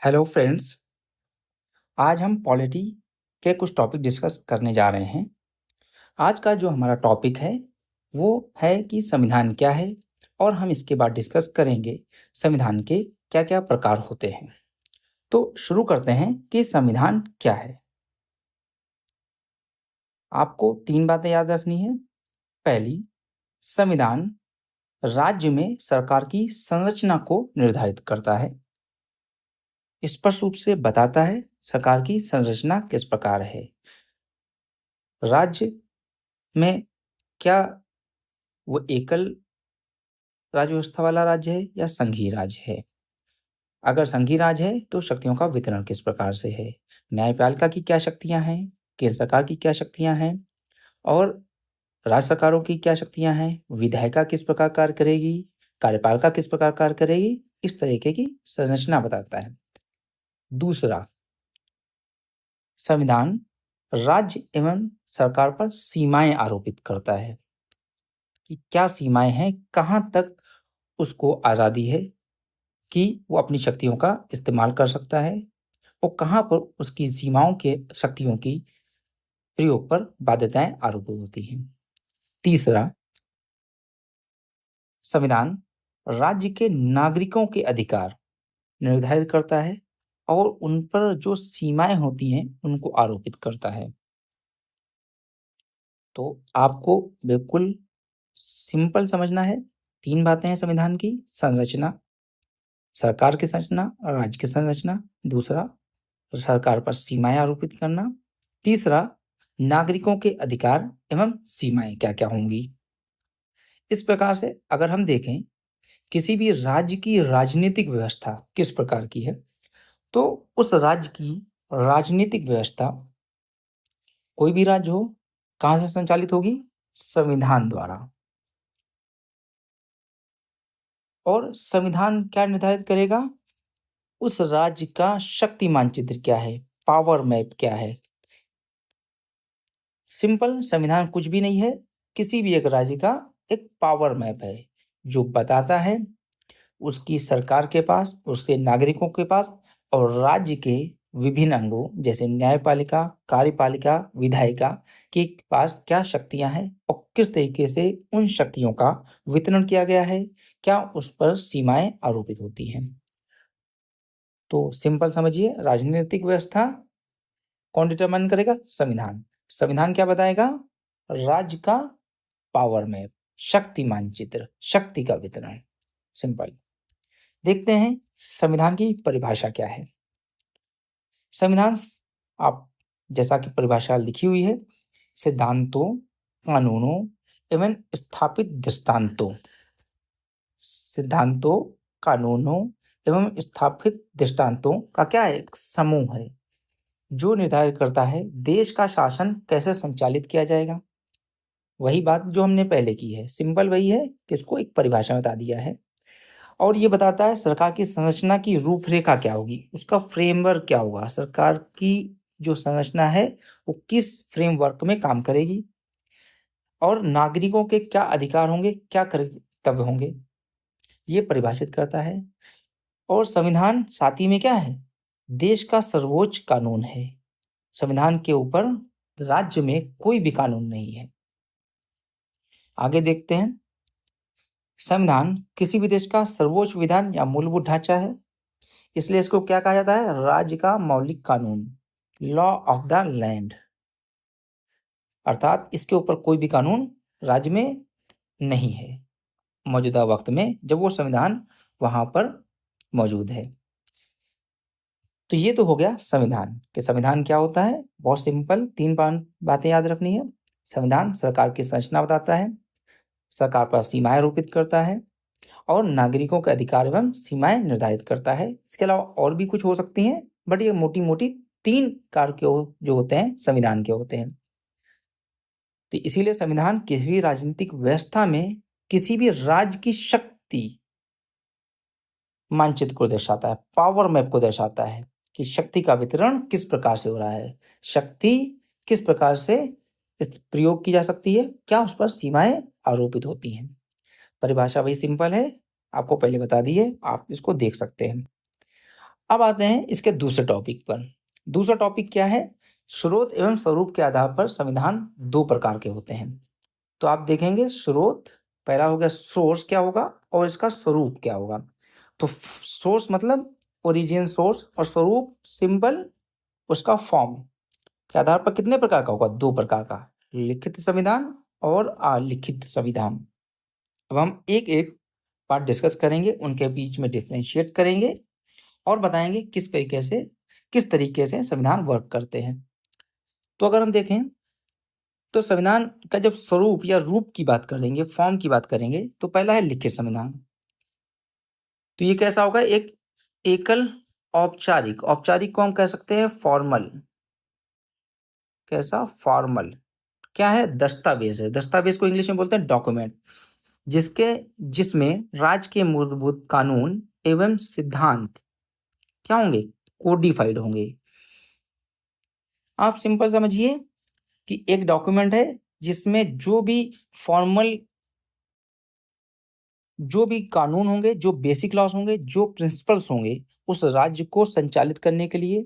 Hello friends, आज हम polity के कुछ टॉपिक डिस्कस करने जा रहे हैं। आज का जो हमारा टॉपिक है वो है कि संविधान क्या है और हम इसके बाद डिस्कस करेंगे संविधान के क्या-क्या प्रकार होते हैं। तो शुरू करते हैं कि संविधान क्या है। आपको 3 बातें याद रखनी है। पहली, संविधान राज्य में सरकार की संरचना को निर्धारित करता है। स्पष्ट रूप से बताता है सरकार की संरचना किस प्रकार है। राज्य में क्या वो एकल राज्य व्यवस्था वाला राज्य है या संघीय राज्य है? अगर संघीय राज्य है तो शक्तियों का वितरण किस प्रकार से है? न्यायपालिका की क्या शक्तियां हैं? केंद्र सरकार की क्या शक्तियां हैं? और राज्य सरकारों की क्या शक्तियां हैं? विधायिका किस प्रकार कार्य करेगी? कार्यपालिका किस प्रकार कार्य करेगी? इस तरीके की संरचना बताता है। दूसरा, संविधान राज्य एवं सरकार पर सीमाएं आरोपित करता है कि क्या सीमाएं हैं, कहां तक उसको आज़ादी है कि वो अपनी शक्तियों का इस्तेमाल कर सकता है और कहाँ पर उसकी सीमाओं के शक्तियों की प्रयोग पर बाध्यताएं आरोपित होती हैं। तीसरा, संविधान राज्य के नागरिकों के अधिकार निर्धारित करता है और उन पर जो सीमाएं होती हैं उनको आरोपित करता है। तो आपको बिल्कुल सिंपल समझना है। 3 बातें हैं संविधान की: संरचना, सरकार की संरचना और राज्य की संरचना। दूसरा, सरकार पर सीमाएं आरोपित करना। तीसरा, नागरिकों के अधिकार एवं सीमाएं क्या-क्या होंगी। इस प्रकार से अगर हम देखें किसी भी राज्य की राजनीतिक व्यवस्था किस प्रकार की है, तो उस राज्य की राजनीतिक व्यवस्था कोई भी राज्य हो, कहाँ से संचालित होगी? संविधान द्वारा। और संविधान क्या निर्धारित करेगा? उस राज्य का शक्ति मानचित्र क्या है, पावर मैप क्या है। सिंपल, संविधान कुछ भी नहीं है, किसी भी एक राज्य का एक पावर मैप है जो बताता है उसकी सरकार के पास, उसके नागरिकों के पास और राज्य के विभिन्न अंगों जैसे न्यायपालिका, कार्यपालिका, विधायिका के पास क्या शक्तियां हैं और किस तरीके से उन शक्तियों का वितरण किया गया है, क्या उस पर सीमाएं आरोपित होती हैं। तो सिंपल समझिए, राजनीतिक व्यवस्था कौन डिटरमाइन करेगा? संविधान। संविधान क्या बताएगा? राज्य का पावर मैप, शक्ति मानचित्र, शक्ति का वितरण। सिंपल। देखते हैं संविधान की परिभाषा क्या है। संविधान आप जैसा कि परिभाषा लिखी हुई है, सिद्धांतों, कानूनों एवं स्थापित दृष्टांतों, सिद्धांतों, कानूनों एवं स्थापित दृष्टांतों का क्या है? एक समूह है जो निर्धारित करता है देश का शासन कैसे संचालित किया जाएगा। वही बात जो हमने पहले की है, सिंपल वही है कि इसको एक परिभाषा बता दिया है और ये बताता है सरकार की संरचना की रूपरेखा क्या होगी, उसका फ्रेमवर्क क्या होगा, सरकार की जो संरचना है वो किस फ्रेमवर्क में काम करेगी और नागरिकों के क्या अधिकार होंगे, क्या कर्तव्य होंगे, ये परिभाषित करता है। और संविधान साथ ही में क्या है? देश का सर्वोच्च कानून है। संविधान के ऊपर राज्य में कोई भी कानून नहीं है। आगे देखते हैं, संविधान किसी भी देश का सर्वोच्च विधान या मूलभूत ढांचा है, इसलिए इसको क्या कहा जाता है? राज्य का मौलिक कानून, लॉ ऑफ द लैंड। अर्थात इसके ऊपर कोई भी कानून राज्य में नहीं है मौजूदा वक्त में, जब वो संविधान वहां पर मौजूद है। तो ये तो हो गया संविधान कि संविधान क्या होता है। बहुत सिंपल 3 बातें याद रखनी है। संविधान सरकार की संरचना बताता है, सरकार पर सीमाएं आरोपित करता है और नागरिकों के अधिकार एवं सीमाएं निर्धारित करता है। इसके अलावा और भी कुछ हो सकती हैं, बट ये मोटी-मोटी 3 कार्य जो होते हैं संविधान के होते हैं। तो इसीलिए संविधान किसी भी राजनीतिक व्यवस्था में किसी भी राज्य की शक्ति मानचित्र को दर्शाता है, पावर मैप को दर्शाता है कि शक्ति का वितरण किस प्रकार से हो रहा है, शक्ति किस प्रकार से प्रयोग की जा सकती है, क्या उस पर सीमाएं आरोपित होती हैं। परिभाषा वही सिंपल है, आपको पहले बता दी है, आप इसको देख सकते हैं। अब आते हैं इसके दूसरे टॉपिक पर। दूसरा टॉपिक क्या है? स्रोत एवं स्वरूप के आधार पर संविधान दो प्रकार के होते हैं। तो आप देखेंगे स्रोत, पहला हो गया सोर्स क्या होगा और इसका स्वरूप क्या होगा। तो सोर्स मतलब ओरिजिन सोर्स, और स्वरूप सिंबल उसका फॉर्म के आधार पर कितने प्रकार का होगा? दो प्रकार का, लिखित संविधान और अलिखित संविधान। अब हम एक एक पार्ट डिस्कस करेंगे, उनके बीच में डिफरेंशिएट करेंगे और बताएंगे किस तरीके से संविधान वर्क करते हैं। तो अगर हम देखें तो संविधान का जब स्वरूप या रूप की बात करेंगे, फॉर्म की बात करेंगे, तो पहला है लिखित संविधान। तो ये कैसा होगा? एक एकल औपचारिक, औपचारिक को हम कह सकते हैं फॉर्मल। कैसा? फॉर्मल। क्या है? दस्तावेज है। दस्तावेज को इंग्लिश में बोलते हैं डॉक्यूमेंट, जिसमें राज्य के मूलभूत कानून एवं सिद्धांत क्या होंगे? कोडिफाइड होंगे। आप सिंपल समझिए कि एक डॉक्यूमेंट है जिसमें जो भी कानून होंगे, जो बेसिक लॉस होंगे, जो प्रिंसिपल्स होंगे, उस राज्य को संचालित करने के लिए,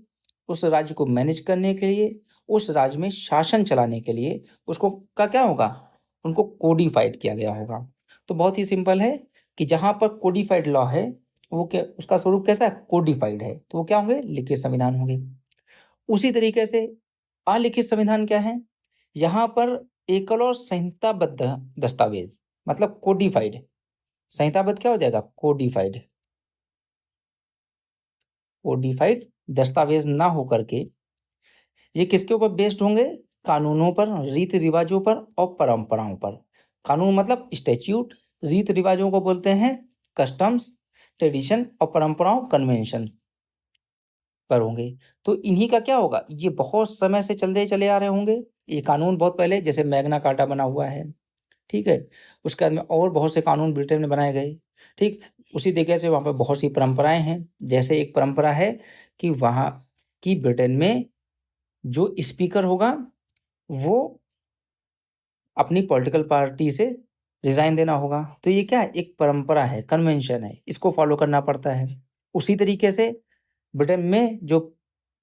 उस राज्य को मैनेज करने के लिए, उस राज्य में शासन चलाने के लिए उसको का क्या होगा? उनको कोडिफाइड किया गया होगा। तो बहुत ही सिंपल है कि जहाँ पर कोडिफाइड लॉ है वो क्या, उसका स्वरूप कैसा है? कोडिफाइड है, तो वो क्या होंगे? लिखित संविधान होंगे। उसी तरीके से अलिखित संविधान क्या है? यहाँ पर एकल और संहिताबद्ध दस्तावेज मतलब कोडिफाइड। संहिताबद्ध क्या हो जाएगा? कोडिफाइड। कोडिफाइड दस्तावेज ना होकर के ये किसके ऊपर बेस्ड होंगे? कानूनों पर, रीति रिवाजों पर और परंपराओं पर। कानून मतलब स्टैट्यूट, रीति रिवाजों को बोलते हैं कस्टम्स, ट्रेडिशन, और परंपराओं कन्वेंशन पर होंगे। तो इन्हीं का क्या होगा? ये बहुत समय से चलते चले आ रहे होंगे। ये कानून बहुत पहले, जैसे मैग्ना कार्टा बना हुआ है, ठीक है, उसके बाद में और बहुत से कानून ब्रिटेन में बनाए गए। ठीक, उसी तरीके से वहाँ पे बहुत सी परंपराएं हैं। जैसे एक परंपरा है कि वहाँ की ब्रिटेन में जो स्पीकर होगा वो अपनी पॉलिटिकल पार्टी से रिजाइन देना होगा। तो ये क्या है? एक परंपरा है, कन्वेंशन है, इसको फॉलो करना पड़ता है। उसी तरीके से ब्रिटेन में जो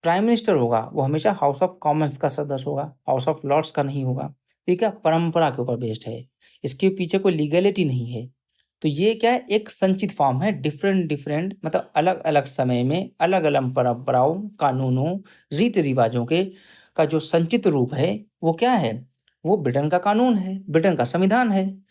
प्राइम मिनिस्टर होगा वो हमेशा हाउस ऑफ कॉमन्स का सदस्य होगा, हाउस ऑफ लॉर्ड्स का नहीं होगा। ठीक है, परंपरा के ऊपर बेस्ड है, इसके पीछे कोई लीगलिटी नहीं है। तो ये क्या है? एक संचित फॉर्म है, डिफरेंट डिफरेंट मतलब अलग अलग समय में अलग अलग परंपराओं, कानूनों, रीति रिवाजों के का जो संचित रूप है वो क्या है? वो ब्रिटेन का कानून है, ब्रिटेन का संविधान है।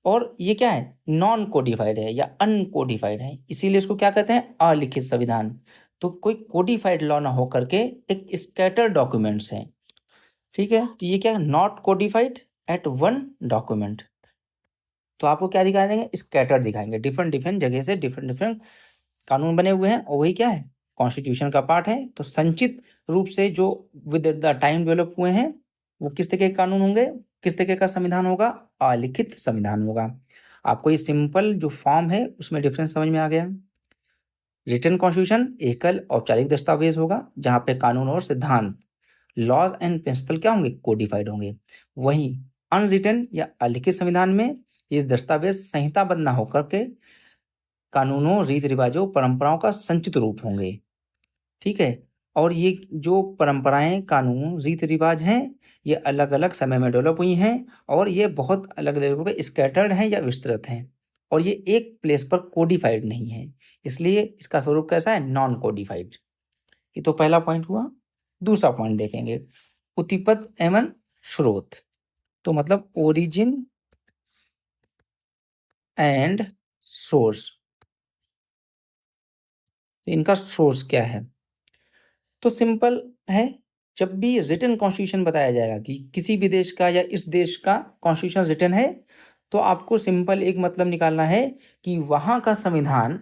और ये क्या है? नॉन कोडिफाइड है या अनकोडिफाइड है, इसीलिए इसको क्या कहते हैं? अलिखित संविधान। तो कोई कोडिफाइड लॉ ना होकर के एक स्कैटर डॉक्यूमेंट्स हैं। ठीक है, तो ये क्या है? Not codified at one document. तो आपको क्या दिखा देंगे? स्कैटर दिखाएंगे, डिफरेंट डिफरेंट जगह से डिफरेंट डिफरेंट कानून बने हुए हैं, और वही क्या है? कॉन्स्टिट्यूशन का पार्ट है। तो संचित रूप से जो विद द टाइम डेवलप हुए हैं वो किस तरह के कानून होंगे, किस तरह का संविधान होगा? अलिखित संविधान होगा। आपको ये सिंपल जो फॉर्म है उसमें डिफरेंस समझ में आ गया। रिटन कॉन्स्टिट्यूशन एकल औपचारिक दस्तावेज होगा जहाँ पे कानून और सिद्धांत, लॉज एंड प्रिंसिपल क्या होंगे? कोडिफाइड होंगे। वहीं अनरिटन या अलिखित संविधान में ये दस्तावेज संहिताबद्ध ना होकर के कानूनों, रीति रिवाजों, परंपराओं का संचित रूप होंगे। ठीक है, और ये जो परंपराएं, कानून, रीति रिवाज हैं ये अलग अलग समय में डेवलप हुई हैं, और ये बहुत अलग अलग जगहों पे स्कैटर्ड हैं या विस्तृत हैं, और ये एक प्लेस पर कोडिफाइड नहीं है, इसलिए इसका स्वरूप कैसा है? Non codified. ये तो पहला पॉइंट हुआ। दूसरा पॉइंट देखेंगे, उत्पत्ति एवं स्रोत। तो मतलब ओरिजिन एंड सोर्स, इनका सोर्स क्या है? तो सिंपल है, जब भी रिटन कॉन्स्टिट्यूशन बताया जाएगा कि किसी भी देश का या इस देश का कॉन्स्टिट्यूशन रिटन है, तो आपको सिंपल एक मतलब निकालना है कि वहाँ का संविधान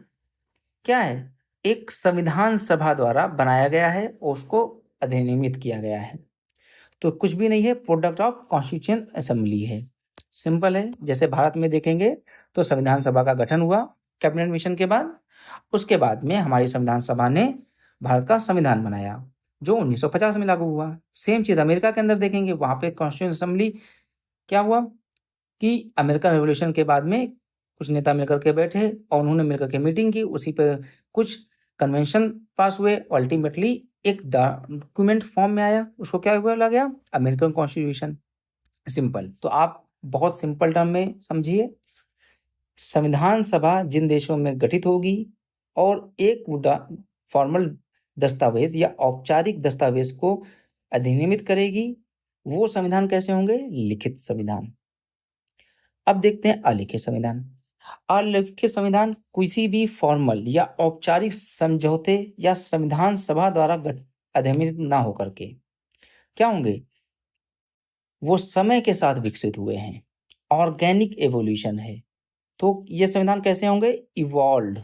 क्या है? एक संविधान सभा द्वारा बनाया गया है और उसको अधिनियमित किया गया है। तो कुछ भी नहीं है, प्रोडक्ट ऑफ कॉन्स्टिट्यूशन असेंबली है। सिंपल है, जैसे भारत में देखेंगे तो संविधान सभा का गठन हुआ कैबिनेट मिशन के बाद, उसके बाद में हमारी संविधान सभा ने भारत का संविधान बनाया जो 1950 में लागू हुआ। सेम चीज अमेरिका के अंदर देखेंगे, वहां पे कॉन्स्टिट्यूशन असेंबली क्या हुआ कि अमेरिकन रेवोल्यूशन के बाद में कुछ नेता मिलकर के बैठे और उन्होंने मिलकर के मीटिंग की, उसी पे कुछ कन्वेंशन पास हुए, अल्टीमेटली एक डॉक्यूमेंट फॉर्म में आया, उसको क्या बोला गया? American constitution. सिंपल। तो आप बहुत सिंपल टर्म में समझिए, संविधान सभा जिन देशों में गठित होगी और एक फॉर्मल दस्तावेज या औपचारिक दस्तावेज को अधिनियमित करेगी, वो संविधान कैसे होंगे? लिखित संविधान। अब देखते हैं अलिखित संविधान। अलिखित संविधान किसी भी फॉर्मल या औपचारिक समझौते या संविधान सभा द्वारा अधिनियमित ना होकर के क्या होंगे? वो समय के साथ विकसित हुए हैं, ऑर्गेनिक एवोल्यूशन है। तो ये संविधान कैसे होंगे? इवॉल्व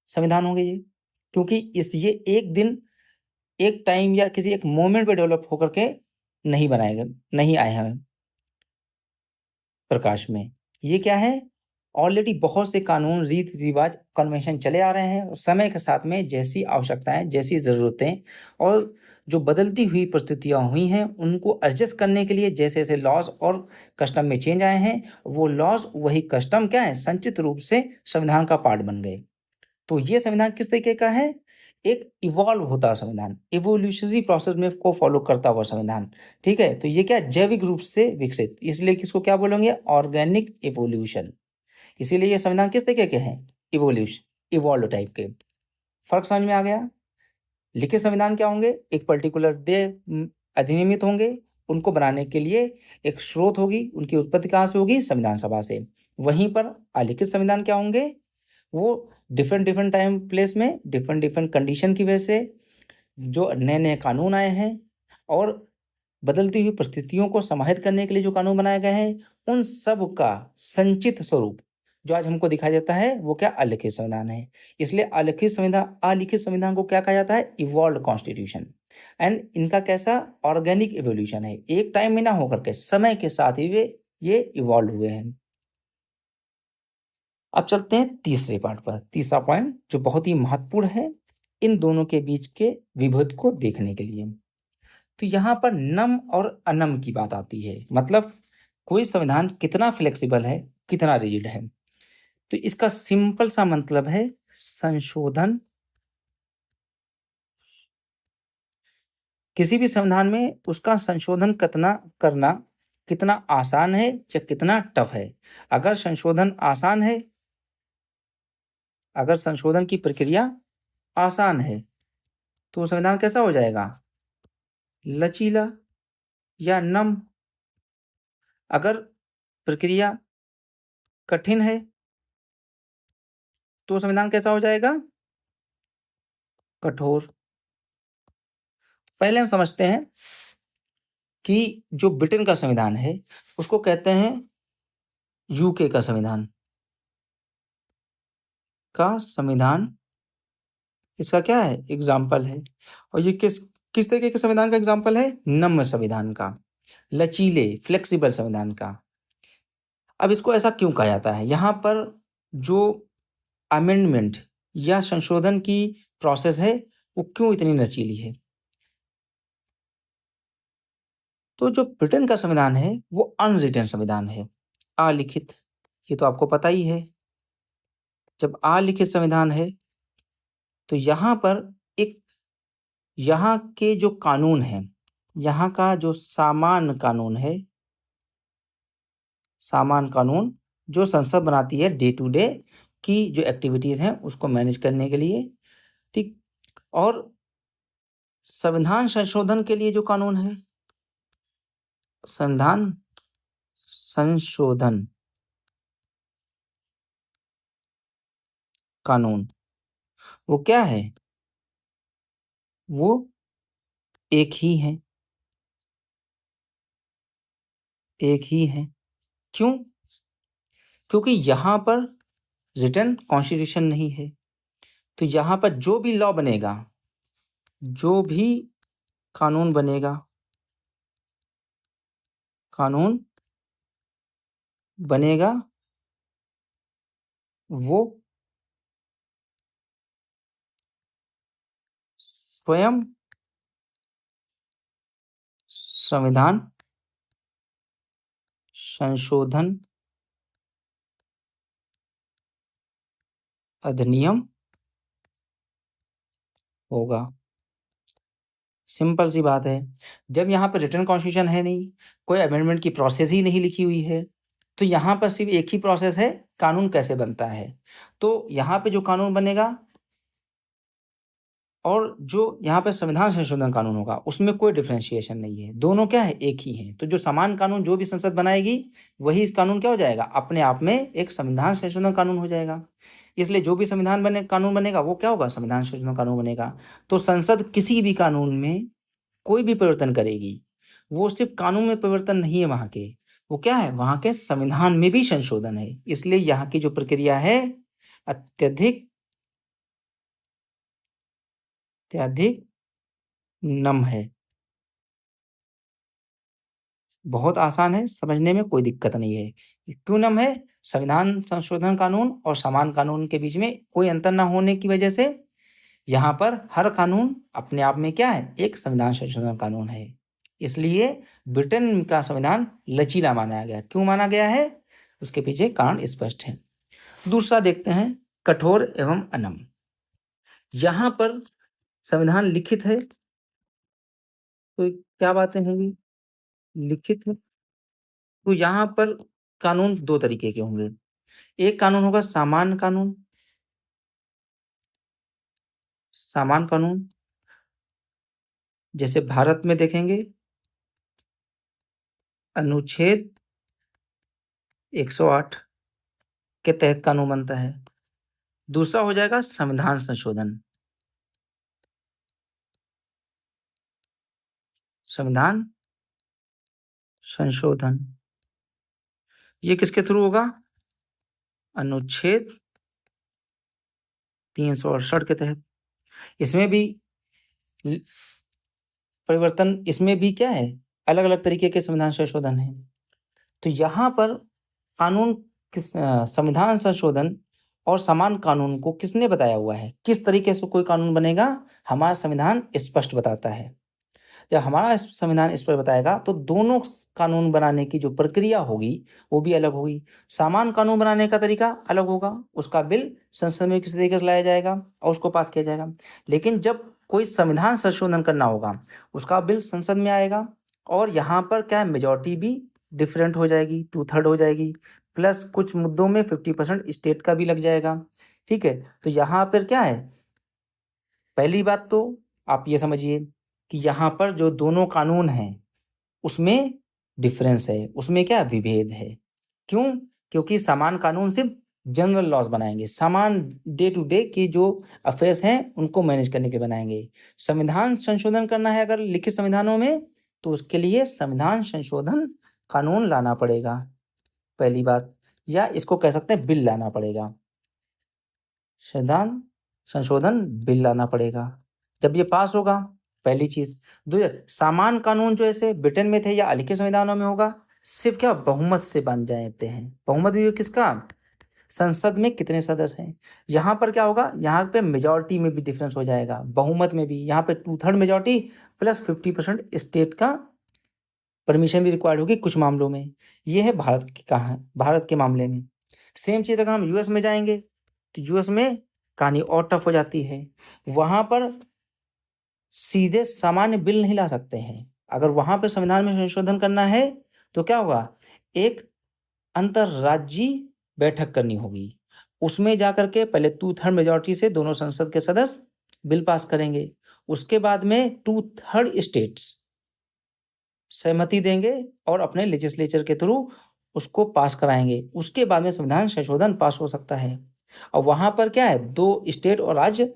संविधान होंगे ये, क्योंकि ये एक दिन, एक टाइम या किसी एक मोमेंट पे डेवलप होकर के नहीं बनाए गए, नहीं आए हैं प्रकाश में। ये क्या है? ऑलरेडी बहुत से कानून, रीति रिवाज, कन्वेंशन चले आ रहे हैं और समय के साथ में जैसी आवश्यकताएं, जैसी ज़रूरतें और जो बदलती हुई परिस्थितियां हुई हैं, उनको एडजस्ट करने के लिए जैसे जैसे लॉज और कस्टम में चेंज आए हैं, वो लॉज वही कस्टम क्या है, संचित रूप से संविधान का पार्ट बन गए। तो ये संविधान किस तरीके का है? एक इवॉल्व होता संविधान, इवोल्यूशनरी प्रोसेस में को फॉलो करता हुआ संविधान। ठीक है, तो ये क्या, जैविक रूप से विकसित, इसलिए किसको क्या बोलेंगे? Organic evolution. इसीलिए ये संविधान किस तरीके के हैं? इवोल्यूशन, इवॉल्व टाइप के। फर्क समझ में आ गया? लिखित संविधान क्या होंगे? एक पर्टिकुलर डे अधिनियमित होंगे, उनको बनाने के लिए एक स्रोत होगी, उनकी उत्पत्ति कहाँ से होगी? संविधान सभा से। वहीं पर अलिखित संविधान क्या होंगे? वो डिफरेंट डिफरेंट टाइम प्लेस में डिफरेंट डिफरेंट कंडीशन की वजह से जो नए नए कानून आए हैं और बदलती हुई परिस्थितियों को समाहित करने के लिए जो कानून बनाए गए हैं, उन सब का संचित स्वरूप जो आज हमको दिखाई देता है, वो क्या? अलिखित संविधान है। इसलिए अलिखित संविधान को क्या कहा जाता है? Evolve constitution. एंड इनका कैसा? ऑर्गेनिक इवोल्यूशन है, एक टाइम में ना होकर के समय के साथ ही ये इवॉल्व हुए हैं। अब चलते हैं तीसरे पार्ट पर, तीसरा पॉइंट जो बहुत ही महत्वपूर्ण है इन दोनों के बीच के विभेद को देखने के लिए। तो यहाँ पर नम और अनम की बात आती है, मतलब कोई संविधान कितना फ्लेक्सिबल है, कितना रिजिड है। तो इसका सिंपल सा मतलब है संशोधन। किसी भी संविधान में उसका संशोधन कितना करना कितना आसान है या कितना टफ है। अगर संशोधन आसान है, अगर संशोधन की प्रक्रिया आसान है, तो संविधान कैसा हो जाएगा? लचीला या नम। अगर प्रक्रिया कठिन है, तो संविधान कैसा हो जाएगा? कठोर। पहले हम समझते हैं कि जो ब्रिटेन का संविधान है उसको कहते हैं यूके का संविधान। इसका क्या है? एग्जाम्पल है। और ये किस किस तरीके के संविधान का एग्जाम्पल है? नम्र संविधान का, लचीले फ्लेक्सिबल संविधान का। अब इसको ऐसा क्यों कहा जाता है? यहाँ पर जो अमेंडमेंट या संशोधन की प्रोसेस है वो क्यों इतनी लचीली है? तो जो ब्रिटेन का संविधान है वो अनरिटन संविधान है, अलिखित। ये तो आपको पता ही है। जब अलिखित संविधान है तो यहाँ पर एक, यहाँ के जो कानून है, यहाँ का जो सामान्य कानून है, सामान्य कानून जो संसद बनाती है डे टू डे की जो एक्टिविटीज हैं उसको मैनेज करने के लिए, ठीक। और संविधान संशोधन के लिए जो कानून है, संविधान संशोधन कानून, वो क्या है? वो एक ही है, एक ही है। क्यों? क्योंकि यहाँ पर रिटन कॉन्स्टिट्यूशन नहीं है। तो यहाँ पर जो भी लॉ बनेगा, जो भी कानून बनेगा, कानून बनेगा वो स्वयं संविधान संशोधन अधिनियम होगा। सिंपल सी बात है। जब यहाँ पर रिटन कॉन्स्टिट्यूशन है नहीं, कोई अमेंडमेंट की प्रोसेस ही नहीं लिखी हुई है, तो यहाँ पर सिर्फ एक ही प्रोसेस है, कानून कैसे बनता है। तो यहाँ पे जो कानून बनेगा और जो यहाँ पे संविधान संशोधन कानून होगा, उसमें कोई डिफरेंशिएशन नहीं है, दोनों क्या है, एक ही हैं। तो जो समान कानून जो भी संसद बनाएगी, वही इस कानून क्या हो जाएगा, अपने आप में एक संविधान संशोधन कानून हो जाएगा। इसलिए जो भी कानून बनेगा वो क्या होगा, संविधान संशोधन कानून बनेगा। तो संसद किसी भी कानून में कोई भी परिवर्तन करेगी, वो सिर्फ कानून में परिवर्तन नहीं है वहाँ के, वो क्या है, वहाँ के संविधान में भी संशोधन है। इसलिए यहाँ की जो प्रक्रिया है अत्यधिक अत्यधिक नम है, बहुत आसान है, समझने में कोई दिक्कत नहीं है। क्यों नम है, संविधान संशोधन कानून और समान कानून के बीच में कोई अंतर ना होने की वजह से यहाँ पर हर कानून अपने आप में क्या है, एक संविधान संशोधन कानून है। इसलिए ब्रिटेन का संविधान लचीला माना गया। क्यों माना गया है, उसके पीछे कारण स्पष्ट है। दूसरा देखते हैं, कठोर एवं अनम। यहाँ पर संविधान लिखित है तो क्या बातें होंगी, लिखित है तो यहाँ पर कानून दो तरीके के होंगे। एक कानून होगा सामान्य कानून, सामान्य कानून जैसे भारत में देखेंगे अनुच्छेद 108 के तहत कानून बनता है। दूसरा हो जाएगा संविधान संशोधन, संविधान संशोधन ये किसके थ्रू होगा, अनुच्छेद 368 के तहत। इसमें भी परिवर्तन, इसमें भी क्या है, अलग अलग तरीके के संविधान संशोधन है। तो यहाँ पर कानून संविधान संशोधन और समान कानून को किसने बताया हुआ है, किस तरीके से कोई कानून बनेगा, हमारा संविधान स्पष्ट बताता है। जब हमारा संविधान इस पर बताएगा तो दोनों कानून बनाने की जो प्रक्रिया होगी वो भी अलग होगी। सामान्य कानून बनाने का तरीका अलग होगा, उसका बिल संसद में किस तरीके से लाया जाएगा और उसको पास किया जाएगा। लेकिन जब कोई संविधान संशोधन करना होगा, उसका बिल संसद में आएगा और यहाँ पर क्या है, मेजॉरिटी भी डिफरेंट हो जाएगी, 2/3 हो जाएगी, प्लस कुछ मुद्दों में 50% स्टेट का भी लग जाएगा। ठीक है, तो यहाँ पर क्या है, पहली बात तो आप ये समझिए कि यहाँ पर जो दोनों कानून हैं उसमें डिफरेंस है, उसमें क्या विभेद है। क्यों, क्योंकि समान कानून सिर्फ जनरल लॉज बनाएंगे, समान डे टू डे की जो अफेयर्स हैं उनको मैनेज करने के बनाएंगे। संविधान संशोधन करना है अगर लिखित संविधानों में, तो उसके लिए संविधान संशोधन कानून लाना पड़ेगा, पहली बात, या इसको कह सकते हैं बिल लाना पड़ेगा, संविधान संशोधन बिल लाना पड़ेगा। जब ये पास होगा, पहली चीज। दूसरा, सामान्य कानून जो ऐसे ब्रिटेन में थे या अलिखित संविधानों में होगा, सिर्फ क्या बहुमत से बन जाते हैं। बहुमत भी किसका, संसद में कितने सदस्य हैं। यहाँ पर क्या होगा, यहाँ पे मेजॉरिटी में भी डिफरेंस हो जाएगा, बहुमत में भी यहाँ पे 2/3 मेजॉरिटी प्लस 50% स्टेट का परमिशन भी रिक्वायर्ड होगी कुछ मामलों में। ये है भारत की, कहाँ भारत के मामले में। सेम चीज़ अगर हम यूएस में जाएंगे तो यूएस में कहानी और टफ हो जाती है। वहाँ पर सीधे सामान्य बिल नहीं ला सकते हैं, अगर वहाँ पर संविधान में संशोधन करना है तो क्या होगा, एक अंतर्राज्यीय बैठक करनी होगी, उसमें जाकर के पहले 2/3 मेजॉरिटी से दोनों संसद के सदस्य बिल पास करेंगे, उसके बाद में 2/3 स्टेट्स सहमति देंगे और अपने लेजिस्लेचर के थ्रू उसको पास कराएंगे, उसके बाद में संविधान संशोधन पास हो सकता है। और वहाँ पर क्या है, दो स्टेट और राज्य,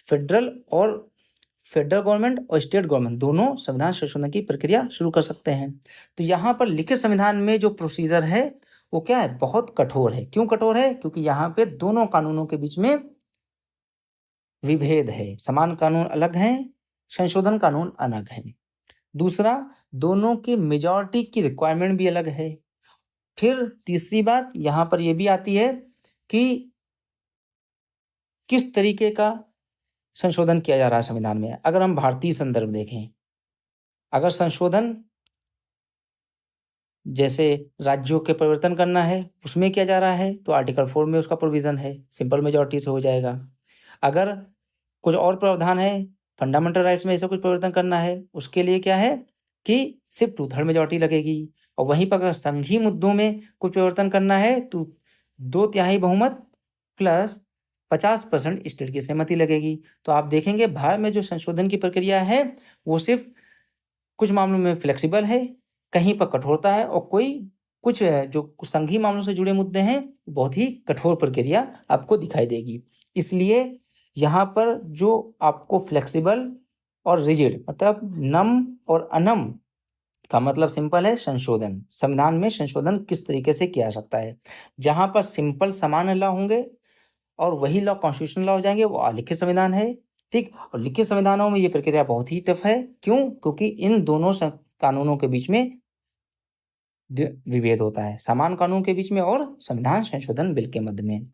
फेडरल गवर्नमेंट और स्टेट गवर्नमेंट दोनों संविधान संशोधन की प्रक्रिया शुरू कर सकते हैं। तो यहाँ पर लिखित संविधान में जो प्रोसीजर है वो क्या है, बहुत कठोर है। क्यों कठोर है, क्योंकि यहाँ पे दोनों कानूनों के बीच में विभेद है, समान कानून अलग हैं, संशोधन कानून अलग हैं। दूसरा, दोनों की मेजॉरिटी की रिक्वायरमेंट भी अलग है। फिर तीसरी बात यहाँ पर यह भी आती है कि किस तरीके का संशोधन किया जा रहा है संविधान में। अगर हम भारतीय संदर्भ देखें, अगर संशोधन जैसे राज्यों के परिवर्तन करना है, उसमें किया जा रहा है, तो आर्टिकल 4 में उसका प्रोविज़न है, सिंपल मेजॉरिटी से हो जाएगा। अगर कुछ और प्रावधान है, फंडामेंटल राइट्स में ऐसा कुछ परिवर्तन करना है, उसके लिए क्या है कि सिर्फ़ 2/3 मेजॉरिटी लगेगी। और वहीं पर अगर संघीय मुद्दों में कुछ परिवर्तन करना है, तो 2/3 बहुमत प्लस 50% स्टेट की सहमति लगेगी। तो आप देखेंगे भारत में जो संशोधन की प्रक्रिया है, वो सिर्फ़ कुछ मामलों में फ्लेक्सिबल है, कहीं पर कठोरता है और कुछ जो संघीय मामलों से जुड़े मुद्दे हैं, बहुत ही कठोर प्रक्रिया आपको दिखाई देगी। इसलिए यहाँ पर जो आपको फ्लेक्सिबल और रिजिड मतलब नम और अनम का मतलब सिंपल है संशोधन। संविधान में संशोधन किस तरीके से किया जा सकता है। जहाँ पर सिंपल सामान्य लॉ होंगे और वही लॉ कॉन्स्टिट्यूशनल लॉ हो जाएंगे, वो अलिखित संविधान है, ठीक। और लिखित संविधानों में ये प्रक्रिया बहुत ही टफ है। क्यों? क्योंकि इन दोनों कानूनों के बीच में विभेद होता है, समान कानून के बीच में और संविधान संशोधन बिल के मध्य में।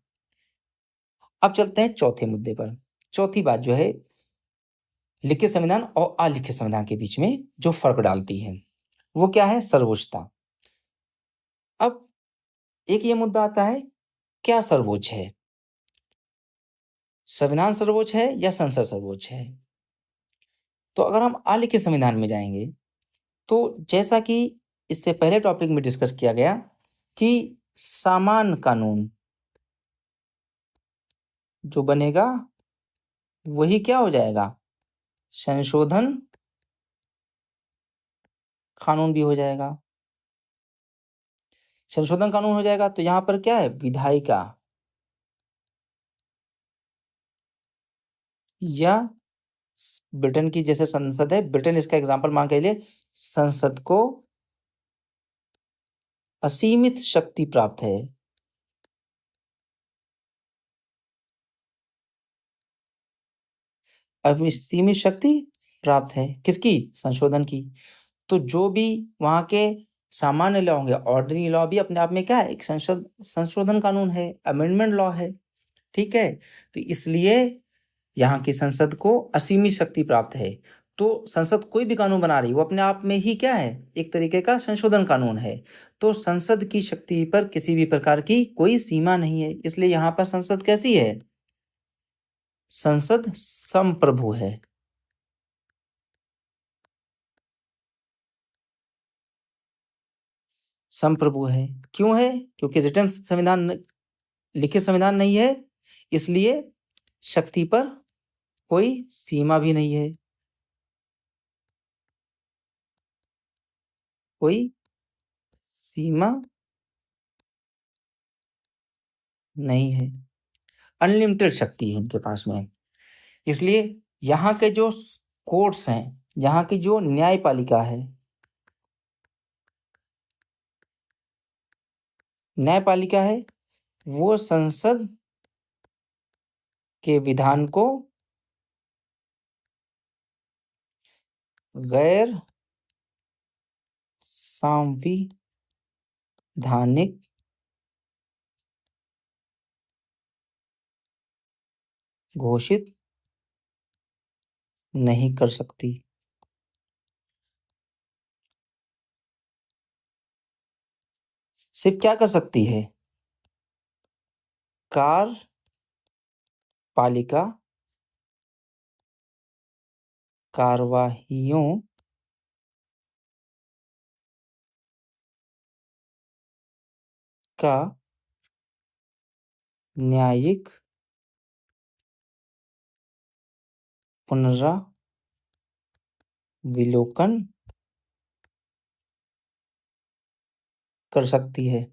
अब चलते हैं चौथे मुद्दे पर। चौथी बात जो है लिखित संविधान और अलिखित संविधान के बीच में जो फर्क डालती है, वो क्या है? सर्वोच्चता। अब एक ये मुद्दा आता है, क्या सर्वोच्च है? संविधान सर्वोच्च है या संसद सर्वोच्च है? तो अगर हम अलिखित संविधान में जाएंगे, तो जैसा कि इससे पहले टॉपिक में डिस्कस किया गया कि सामान्य कानून जो बनेगा वही क्या हो जाएगा? संशोधन कानून भी हो जाएगा। संशोधन कानून हो जाएगा तो यहाँ पर क्या है? विधायिका या ब्रिटेन की जैसे संसद है, ब्रिटेन इसका एग्जाम्पल मान के लिए, संसद को असीमित शक्ति प्राप्त है। अब सीमित शक्ति प्राप्त है किसकी? संशोधन की। तो जो भी वहाँ के सामान्य लॉ होंगे, ऑर्डिनरी लॉ भी अपने आप में क्या है? एक संशोधन कानून है, अमेंडमेंट लॉ है, ठीक है। तो इसलिए यहाँ की संसद को असीमित शक्ति प्राप्त है। तो संसद कोई भी कानून बना रही है, वो अपने आप में ही क्या है? एक तरीके का संशोधन कानून है। तो संसद की शक्ति पर किसी भी प्रकार की कोई सीमा नहीं है। इसलिए यहाँ पर संसद कैसी है? संसद संप्रभु है। संप्रभु है। क्यों है? क्योंकि रिटर्न संविधान, लिखित संविधान नहीं है, इसलिए शक्ति पर कोई सीमा भी नहीं है, कोई सीमा नहीं है, अनलिमिटेड शक्ति है इनके पास में। इसलिए यहाँ के जो कोर्ट्स हैं, यहाँ की जो न्यायपालिका है, न्यायपालिका है, वो संसद के विधान को गैर संवैधानिक घोषित नहीं कर सकती। सिर्फ क्या कर सकती है? कार्यपालिका कार्यवाहियों का न्यायिक पुनराविलोकन कर सकती है।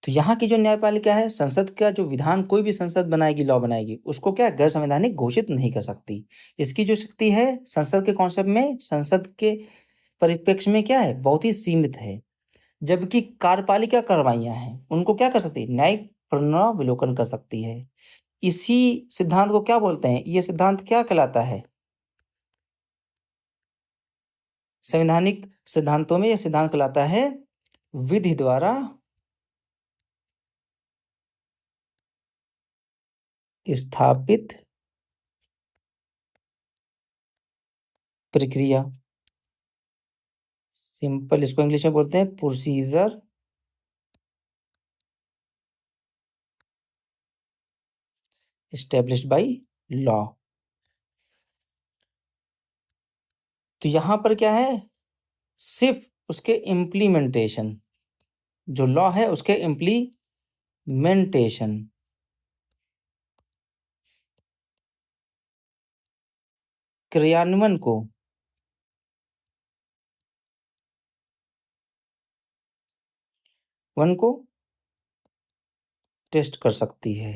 तो यहाँ की जो न्यायपालिका है, संसद का जो विधान कोई भी संसद बनाएगी, लॉ बनाएगी, उसको क्या गैर संवैधानिक घोषित नहीं कर सकती। इसकी जो शक्ति है संसद के कॉन्सेप्ट में, संसद के परिप्रेक्ष्य में क्या है? बहुत ही सीमित है। जबकि कार्यपालिका कार्रवाइयां हैं, उनको क्या कर सकती है? न्यायिक पुनराविलोकन कर सकती है। इसी सिद्धांत को क्या बोलते हैं? ये सिद्धांत क्या कहलाता है? संवैधानिक सिद्धांतों में यह सिद्धांत कहलाता है विधि द्वारा स्थापित प्रक्रिया, सिंपल इसको इंग्लिश में बोलते हैं प्रोसीजर एस्टेब्लिश्ड बाय लॉ। तो यहां पर क्या है, सिर्फ उसके इम्प्लीमेंटेशन, जो लॉ है उसके इम्प्लीमेंटेशन, क्रियान्वयन को टेस्ट कर सकती है।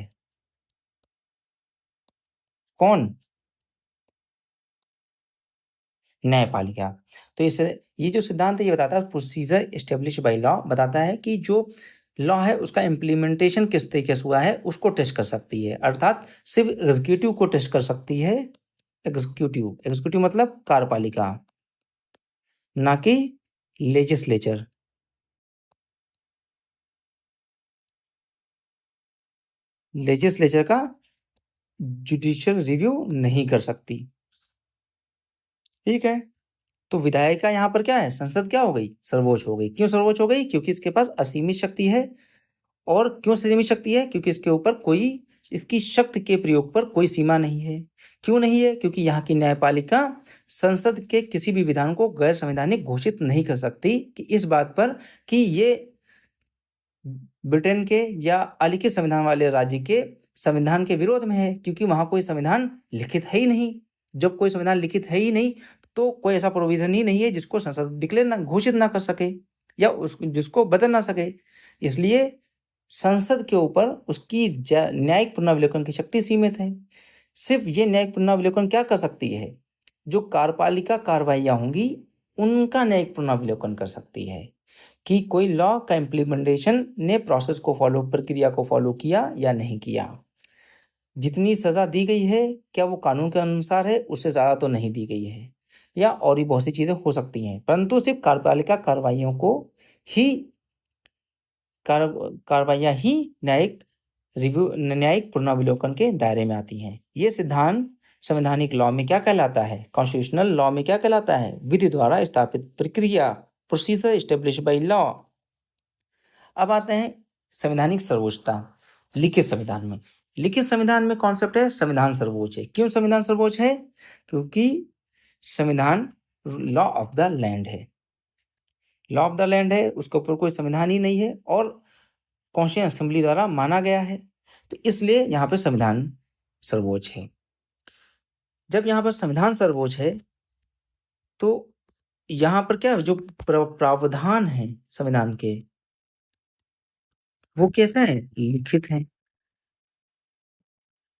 कौन? न्यायपालिका। तो इसे, ये जो सिद्धांत है ये बताता है प्रोसीजर एस्टेब्लिश बाय लॉ, बताता है कि जो लॉ है उसका इम्प्लीमेंटेशन किस तरीके से हुआ है उसको टेस्ट कर सकती है, अर्थात सिर्फ एग्जीक्यूटिव को टेस्ट कर सकती है। एग्जीक्यूटिव मतलब कार्यपालिका, ना कि लेजिस्लेचर। लेजिस्लेचर का जुडिशियल रिव्यू नहीं कर सकती। ठीक है। तो विधायिका यहाँ पर क्या है, संसद क्या हो गई, सर्वोच्च हो गई। क्यों सर्वोच्च हो गई? क्योंकि इसके पास असीमित शक्ति है। और क्यों सीमित शक्ति है? क्योंकि इसके ऊपर कोई, इसकी शक्ति के प्रयोग पर कोई सीमा नहीं है। क्यों नहीं है? क्योंकि यहाँ की न्यायपालिका संसद के किसी भी विधान को गैर संवैधानिक घोषित नहीं कर सकती, कि इस बात पर कि ये ब्रिटेन के या अलिखित संविधान वाले राज्य के संविधान के विरोध में है, क्योंकि वहां कोई संविधान लिखित है ही नहीं। जब कोई संविधान लिखित है ही नहीं तो कोई ऐसा प्रोविजन ही नहीं है जिसको संसद डिक्लेयर ना, घोषित ना कर सके या जिसको बदल ना सके। इसलिए संसद के ऊपर उसकी न्यायिक पुनर्विलोकन की शक्ति सीमित है। सिर्फ ये न्यायिक पुनर्विलोकन क्या कर सकती है, जो कार्यपालिका कार्रवाइयां होंगी उनका न्यायिक पुनर्विलोकन कर सकती है, कि कोई लॉ का इम्प्लीमेंटेशन ने प्रोसेस को फॉलो, प्रक्रिया को फॉलो किया या नहीं किया। जितनी सजा दी गई है क्या वो कानून के अनुसार है, उससे ज़्यादा तो नहीं दी गई है, या और भी बहुत सी चीज़ें हो सकती हैं, परंतु सिर्फ कार्यपालिका कार्रवाइयों को ही कार्रवाइयाँ ही न्यायिक रिव्यू, न्यायिक पुनर्विलोकन के दायरे में आती हैं। ये सिद्धांत संवैधानिक लॉ में क्या कहलाता है, कॉन्स्टिट्यूशनल लॉ में क्या कहलाता है, विधि द्वारा स्थापित प्रक्रिया, प्रोसीजर एस्टेब्लिश बाय लॉ। अब आते हैं संवैधानिक सर्वोच्चता। लिखित संविधान में, लिखित संविधान में कॉन्सेप्ट है संविधान सर्वोच्च है। क्यों संविधान सर्वोच्च है? क्योंकि संविधान लॉ ऑफ द लैंड है, लॉ ऑफ द लैंड है, उसके ऊपर कोई संविधान ही नहीं है और कॉन्स्टिट्यूशन असेंबली द्वारा माना गया है, तो इसलिए यहाँ पर संविधान सर्वोच्च है। जब यहाँ पर संविधान सर्वोच्च है तो यहाँ पर क्या जो प्रावधान है संविधान के, वो कैसे हैं, लिखित हैं।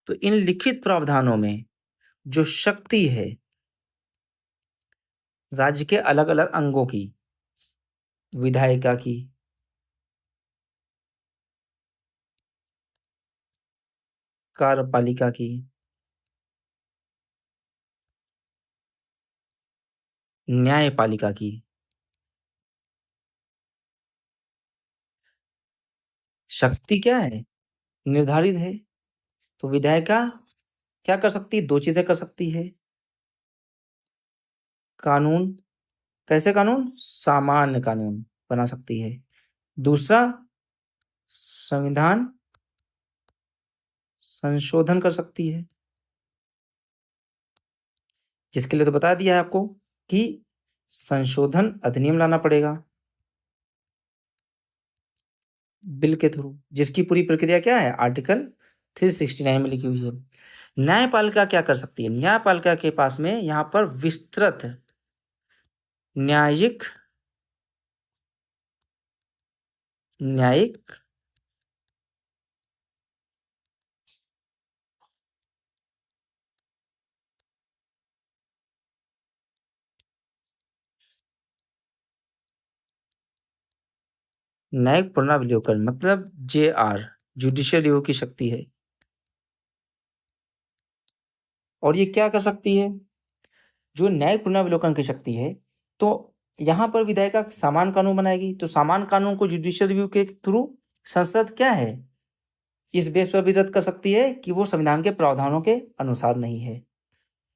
तो इन लिखित प्रावधानों में जो शक्ति है राज्य के अलग अलग अंगों की, विधायिका की, कार्यपालिका की, न्यायपालिका की, शक्ति क्या है, निर्धारित है। तो विधायिका क्या कर सकती है, दो चीजें कर सकती है। कानून, कैसे कानून, सामान्य कानून बना सकती है। दूसरा, संविधान संशोधन कर सकती है, जिसके लिए तो बता दिया है आपको कि संशोधन अधिनियम लाना पड़ेगा बिल के थ्रू, जिसकी पूरी प्रक्रिया क्या है, आर्टिकल 369 में लिखी हुई है। न्यायपालिका क्या कर सकती है? न्यायपालिका के पास में यहाँ पर विस्तृत न्यायिक न्यायिक न्यायिक पुनर्विलोकन मतलब JR, जुडिशियल रिव्यू की शक्ति है। और ये क्या कर सकती है, जो न्यायिक पुनर्विलोकन की शक्ति है, तो यहाँ पर विधायिका सामान्य कानून बनाएगी, तो सामान्य कानून को जुडिशियल रिव्यू के थ्रू संसद क्या है, इस बेस पर भी रद्द कर सकती है कि वो संविधान के प्रावधानों के अनुसार नहीं है।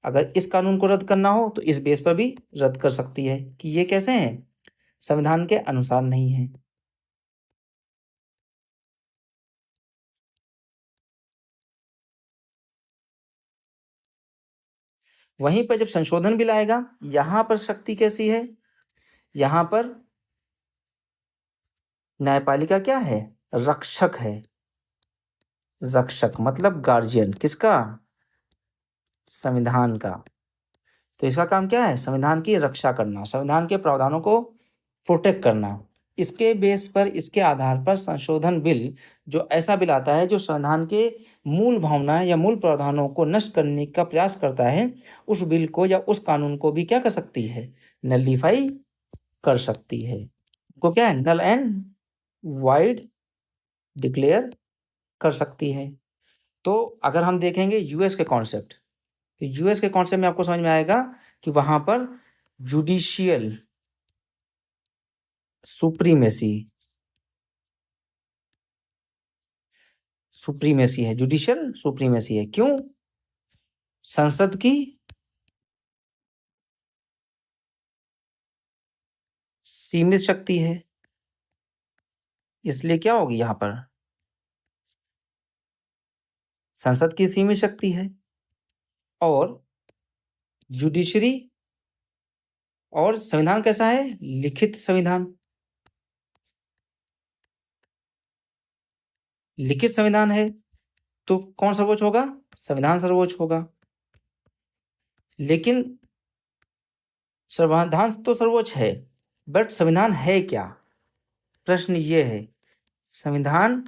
अगर इस कानून को रद्द करना हो तो इस बेस पर भी रद्द कर सकती है कि ये कैसे हैं, संविधान के अनुसार नहीं है। वहीं पर जब संशोधन बिल आएगा, यहां पर शक्ति कैसी है, यहां पर न्यायपालिका क्या है, रक्षक है। रक्षक मतलब गार्जियन, किसका, संविधान का। तो इसका काम क्या है, संविधान की रक्षा करना, संविधान के प्रावधानों को प्रोटेक्ट करना। इसके बेस पर, इसके आधार पर संशोधन बिल जो ऐसा बिल आता है जो संविधान के मूल भावना या मूल प्रावधानों को नष्ट करने का प्रयास करता है, उस बिल को या उस कानून को भी क्या कर सकती है, नलिफाई कर सकती है। को क्या है, नल एंड वाइड डिक्लेयर कर सकती है। तो अगर हम देखेंगे यूएस के कॉन्सेप्ट, तो यूएस के कॉन्सेप्ट में आपको समझ में आएगा कि वहां पर जुडिशियल सुप्रीमेसी, सुप्रीमेसी है, जुडिशियल सुप्रीमेसी है। क्यों, संसद की सीमित शक्ति है, इसलिए क्या होगी, यहां पर संसद की सीमित शक्ति है। और जुडिशरी, और संविधान कैसा है, लिखित संविधान, लिखित संविधान है। तो कौन सर्वोच्च होगा, संविधान सर्वोच्च होगा। लेकिन संविधान तो सर्वोच्च है, बट संविधान है क्या, प्रश्न ये है, संविधान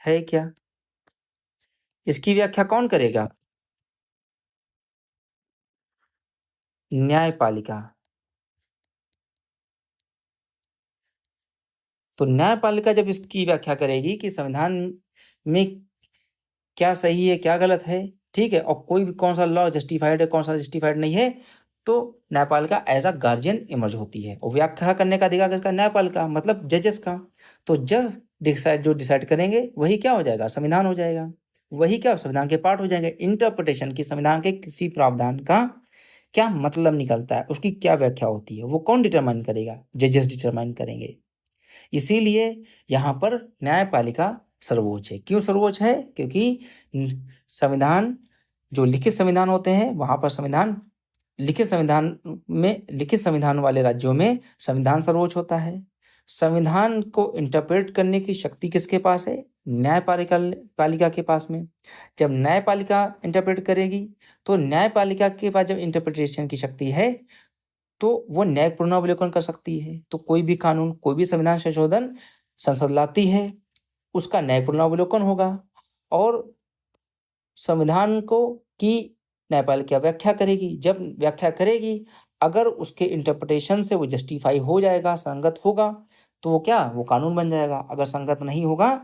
है क्या, इसकी व्याख्या कौन करेगा, न्यायपालिका। तो न्यायपालिका जब इसकी व्याख्या करेगी कि संविधान में क्या सही है क्या गलत है, ठीक है, और कोई भी कौन सा लॉ जस्टिफाइड है कौन सा जस्टिफाइड नहीं है, तो न्यायपालिका एज अ गार्जियन इमर्ज होती है। और व्याख्या करने का अधिकार किसका, न्यायपालिका मतलब जजेस का। तो जज डिसाइड, जो डिसाइड करेंगे वही क्या हो जाएगा, संविधान हो जाएगा। वही क्या, संविधान के पार्ट हो जाएंगे। इंटरप्रिटेशन की संविधान के किसी प्रावधान का क्या मतलब निकलता है, उसकी क्या व्याख्या होती है, वो कौन डिटरमाइन करेगा, जजेस डिटरमाइन करेंगे। इसीलिए यहाँ पर न्यायपालिका सर्वोच्च है। क्यों सर्वोच्च है, क्योंकि संविधान, जो लिखित संविधान होते हैं वहां पर संविधान, लिखित संविधान में, लिखित संविधान वाले राज्यों में संविधान सर्वोच्च होता है। संविधान को इंटरप्रेट करने की शक्ति किसके पास है, न्यायपालिका पालिका के पास में। जब न्यायपालिका इंटरप्रेट करेगी, तो न्यायपालिका के पास जब इंटरप्रिटेशन की शक्ति है, तो वो न्यायिक पुनरावलोकन कर सकती है। तो कोई भी कानून, कोई भी संविधान संशोधन संसद लाती है, उसका न्यायिक पुनरावलोकन होगा। और संविधान को की न्यायपालिका व्याख्या करेगी। जब व्याख्या करेगी, अगर उसके इंटरप्रिटेशन से वो जस्टिफाई हो जाएगा, संगत होगा, तो वो क्या, वो कानून बन जाएगा। अगर संगत नहीं होगा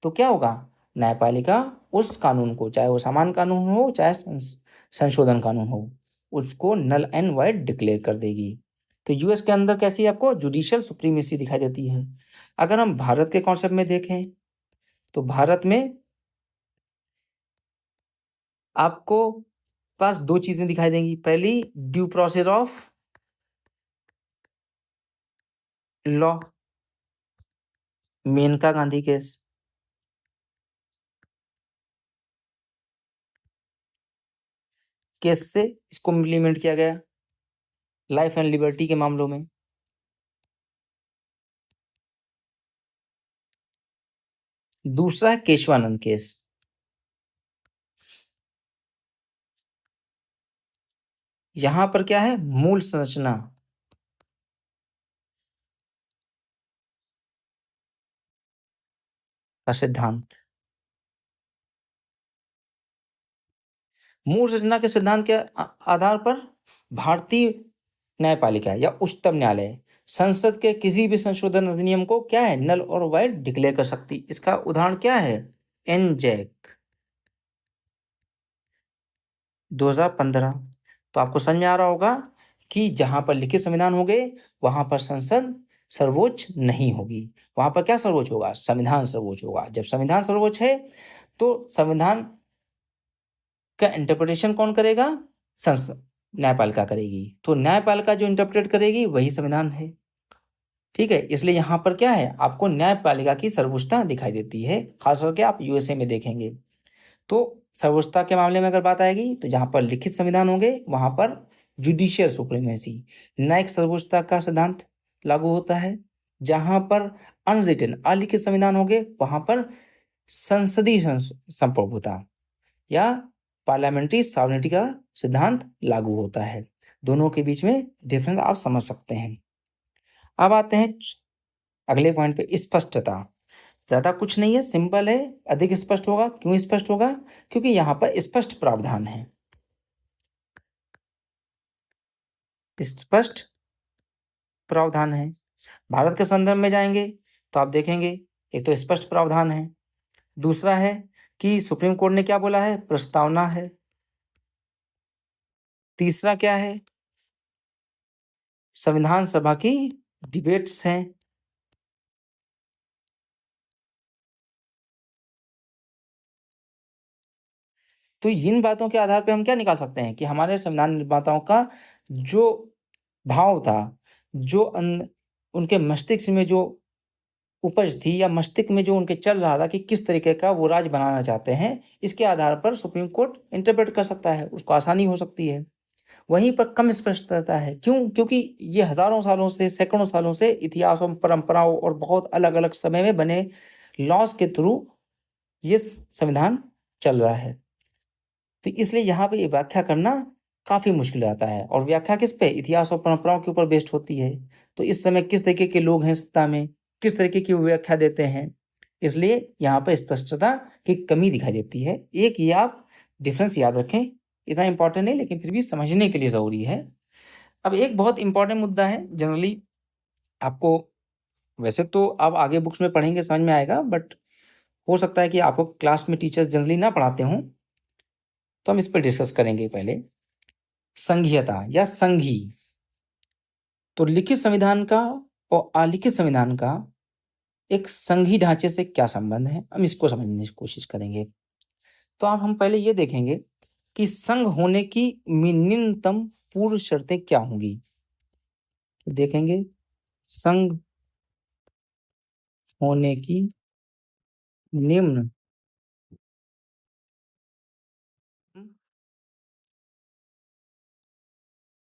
तो क्या होगा, न्यायपालिका उस कानून को, चाहे वो सामान्य कानून हो चाहे संशोधन कानून हो, उसको नल एंड वाइड डिक्लेयर कर देगी। तो यूएस के अंदर कैसी आपको जुडिशियल सुप्रीमेसी दिखाई देती है। अगर हम भारत के कॉन्सेप्ट में देखें, तो भारत में आपको पास दो चीजें दिखाई देंगी। पहली, due process of law, Menaka Gandhi case. Case से इसको इम्प्लीमेंट किया गया लाइफ एंड लिबर्टी के मामलों में। दूसरा है केशवानंद केस। यहां पर क्या है, मूल संरचना का सिद्धांत। मूल संरचना के सिद्धांत के आधार पर भारतीय न्यायपालिका या उच्चतम न्यायालय संसद के किसी भी संशोधन अधिनियम को क्या है, नल और वाइड डिक्लेयर कर सकती। इसका उदाहरण क्या है, एनजैक 2015। तो आपको समझ में आ रहा होगा कि जहां पर लिखित संविधान हो गए, वहां पर संसद सर्वोच्च नहीं होगी। वहां पर क्या सर्वोच्च होगा? संविधान सर्वोच्च होगा। जब संविधान सर्वोच्च है तो संविधान का इंटरप्रिटेशन कौन करेगा? न्यायपालिका करेगी। तो न्यायपालिका जो इंटरप्रेट करेगी वही संविधान है। ठीक है, इसलिए यहाँ पर क्या है, आपको न्यायपालिका की सर्वोच्चता दिखाई देती है, खास करके आप यूएसए में देखेंगे। तो सर्वोच्चता के मामले में अगर बात आएगी तो जहां पर लिखित संविधान होंगे वहां पर जुडिशियल सुप्रीमेसी, न्यायिक सर्वोच्चता का सिद्धांत लागू होता है। जहां पर अनरिटन अलिखित संविधान होंगे वहां पर संसदीय संप्रभुता या पार्लियामेंट्री सॉवरेनिटी का सिद्धांत लागू होता है। दोनों के बीच में डिफरेंस आप समझ सकते हैं। अब आते हैं अगले पॉइंट पे, स्पष्टता। ज्यादा कुछ नहीं है, सिंपल है, अधिक स्पष्ट होगा। क्यों स्पष्ट होगा? क्योंकि यहाँ पर स्पष्ट प्रावधान है। स्पष्ट प्रावधान है। भारत के संदर्भ में जाएंगे तो आप देखेंगे एक तो स्पष्ट प्रावधान है, दूसरा है कि सुप्रीम कोर्ट ने क्या बोला है, प्रस्तावना है, तीसरा क्या है, संविधान सभा की डिबेट्स हैं। तो इन बातों के आधार पे हम क्या निकाल सकते हैं कि हमारे संविधान निर्माताओं का जो भाव था, जो उनके मस्तिष्क में जो उपज थी या मस्तिष्क में जो उनके चल रहा था कि किस तरीके का वो राज बनाना चाहते हैं, इसके आधार पर सुप्रीम कोर्ट इंटरप्रेट कर सकता है, उसको आसानी हो सकती है। वहीं पर कम स्पष्टता है। क्यों? क्योंकि ये हजारों सालों से, सैकड़ों सालों से इतिहासों, परंपराओं और बहुत अलग अलग समय में बने लॉज के थ्रू ये संविधान चल रहा है। तो इसलिए यहाँ पे ये व्याख्या करना काफी मुश्किल आता है। और व्याख्या किस पे? इतिहास और परंपराओं के ऊपर बेस्ड होती है। तो इस समय किस तरीके के लोग हैं सत्ता में, किस तरीके की व्याख्या देते हैं, इसलिए यहाँ पर स्पष्टता की कमी दिखाई देती है। एक ये आप डिफरेंस याद रखें, इतना इंपॉर्टेंट नहीं लेकिन फिर भी समझने के लिए जरूरी है। अब एक बहुत इंपॉर्टेंट मुद्दा है, जनरली आपको, वैसे तो आप आगे बुक्स में पढ़ेंगे समझ में आएगा, बट हो सकता है कि आपको क्लास में टीचर्स जनरली ना पढ़ाते हों, तो हम इस पर डिस्कस करेंगे। पहले संघीयता या संघी। तो लिखित संविधान का और अलिखित संविधान का एक संघी ढांचे से क्या संबंध है, हम इसको समझने की कोशिश करेंगे। तो आप हम पहले ये देखेंगे कि संघ होने की न्यूनतम पूर्व शर्तें क्या होंगी। तो देखेंगे संघ होने की निम्न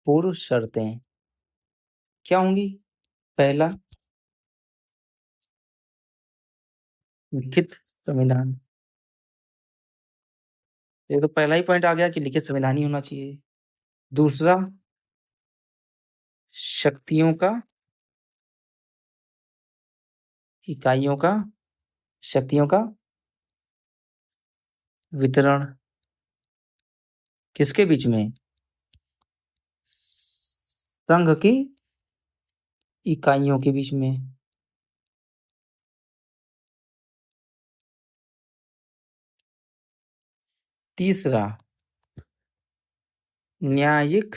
पूर्व शर्तें क्या होंगी। पहला, लिखित संविधान। ये तो पहला ही पॉइंट आ गया कि लिखित संविधान ही होना चाहिए। दूसरा, शक्तियों का, इकाइयों का, शक्तियों का वितरण किसके बीच में? संघ की इकाइयों के बीच में। तीसरा, न्यायिक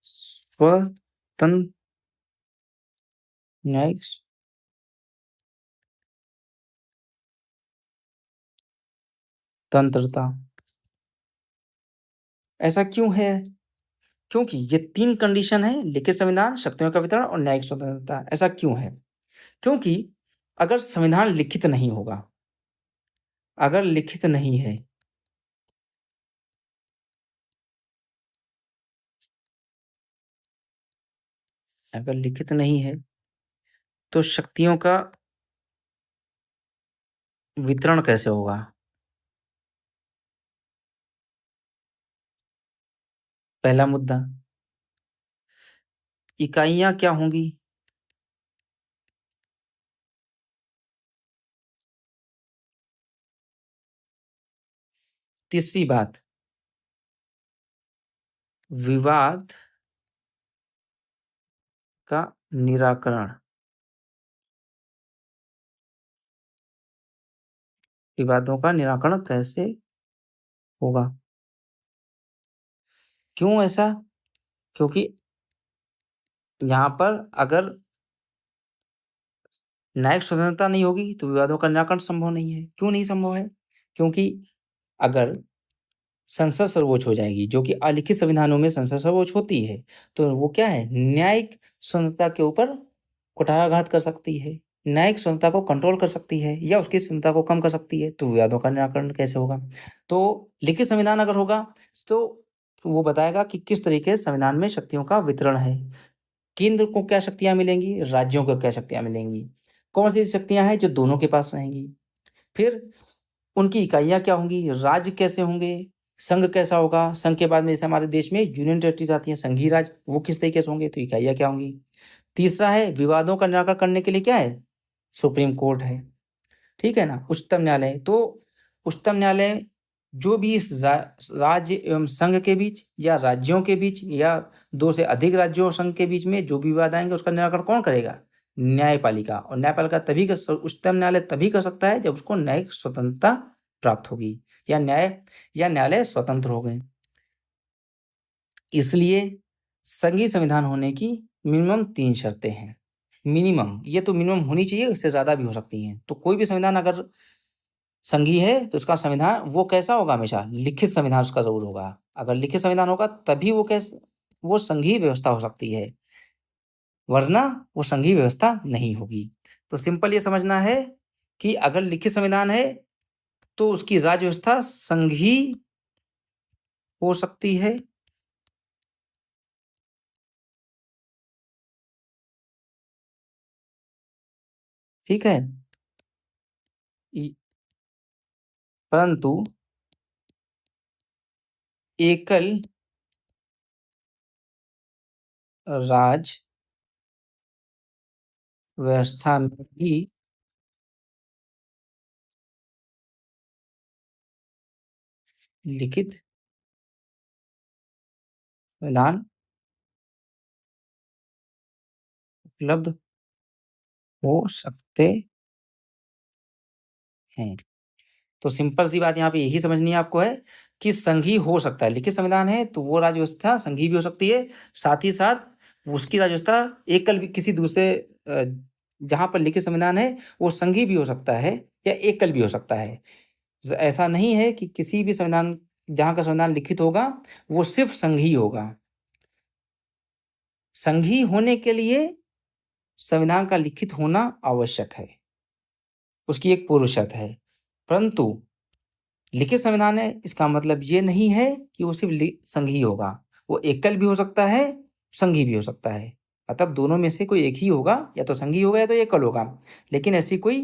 स्वतंत्र, न्यायिक तंत्रता। ऐसा क्यों है? क्योंकि ये तीन कंडीशन है, लिखित संविधान, शक्तियों का वितरण और न्यायिक स्वतंत्रता। ऐसा क्यों है? क्योंकि अगर संविधान लिखित नहीं होगा, अगर लिखित नहीं है, अगर लिखित नहीं है तो शक्तियों का वितरण कैसे होगा? पहला मुद्दा। इकाइयां क्या होंगी? तीसरी बात, विवाद का निराकरण। विवादों का निराकरण कैसे होगा? क्यों ऐसा? क्योंकि यहाँ पर अगर न्यायिक स्वतंत्रता नहीं होगी तो विवादों का निराकरण संभव नहीं है। क्यों नहीं संभव है? क्योंकि अगर संसद सर्वोच्च हो जाएगी, जो कि अलिखित संविधानों में संसद सर्वोच्च होती है, तो वो क्या है, न्यायिक स्वतंत्रता के ऊपर कुठाराघात कर सकती है, न्यायिक स्वतंत्रता को कंट्रोल कर सकती है या उसकी स्वतंत्रता को कम कर सकती है। तो विवादों का निराकरण कैसे होगा? तो लिखित संविधान अगर होगा तो वो बताएगा कि किस तरीके से संविधान में शक्तियों का वितरण है, केंद्र को क्या शक्तियां मिलेंगी, राज्यों को क्या शक्तियां मिलेंगी, कौन सी शक्तियां हैं जो दोनों के पास रहेंगी, फिर उनकी इकाइयाँ क्या होंगी, राज्य कैसे होंगे, संघ कैसा होगा, संघ के बाद में जैसे हमारे देश में यूनियन टेरिटरीज आती हैं, संघीय राज्य, वो किस तरीके से होंगे, तो इकाइयाँ क्या होंगी। तीसरा है विवादों का निराकरण करने के लिए क्या है, सुप्रीम कोर्ट है, ठीक है ना, उच्चतम न्यायालय। तो उच्चतम न्यायालय जो भी इस राज्य एवं संघ के बीच या राज्यों के बीच या दो से अधिक राज्यों और संघ के बीच में जो भी विवाद आएंगे उसका निराकरण कौन करेगा, न्यायपालिका। और न्यायपालिका तभी कर उच्चतम न्यायालय तभी कर सकता है जब उसको न्यायिक स्वतंत्रता प्राप्त होगी या न्यायालय स्वतंत्र हो गए। इसलिए संघीय संविधान होने की मिनिमम 3 शर्तें हैं। मिनिमम, ये तो मिनिमम होनी चाहिए, इससे ज़्यादा भी हो सकती हैं। तो कोई भी संविधान अगर संघीय है तो उसका संविधान वो कैसा होगा, हमेशा लिखित संविधान उसका ज़रूर होगा। अगर लिखित संविधान होगा तभी वो संघीय व्यवस्था हो सकती है, वरना वो संघीय व्यवस्था नहीं होगी। तो सिंपल ये समझना है कि अगर लिखित संविधान है तो उसकी राज्य व्यवस्था संघीय हो सकती है, ठीक है। इ- परंतु एकल राज्य व्यवस्था में भी लिखित संविधान उपलब्ध हो सकते हैं। तो सिंपल सी बात यहाँ पे यही समझनी है आपको है कि संघीय हो सकता है, लिखित संविधान है तो वो राज्य व्यवस्था संघीय भी हो सकती है, साथ ही साथ उसकी राज्य व्यवस्था एकल भी किसी दूसरे जहाँ पर लिखित संविधान है वो संघीय भी हो सकता है या एकल भी हो सकता है। ऐसा नहीं है कि किसी भी संविधान, जहाँ का संविधान लिखित होगा वो सिर्फ संघीय होगा। संघीय होने के लिए संविधान का लिखित होना आवश्यक है, उसकी एक पूर्व शर्त है। परंतु लिखित संविधान है इसका मतलब ये नहीं है कि वो सिर्फ संघीय होगा, वो एकल भी हो सकता है, संघीय भी हो सकता है। मतलब दोनों में से कोई एक ही होगा, या तो संघीय होगा या तो एकल होगा। लेकिन ऐसी कोई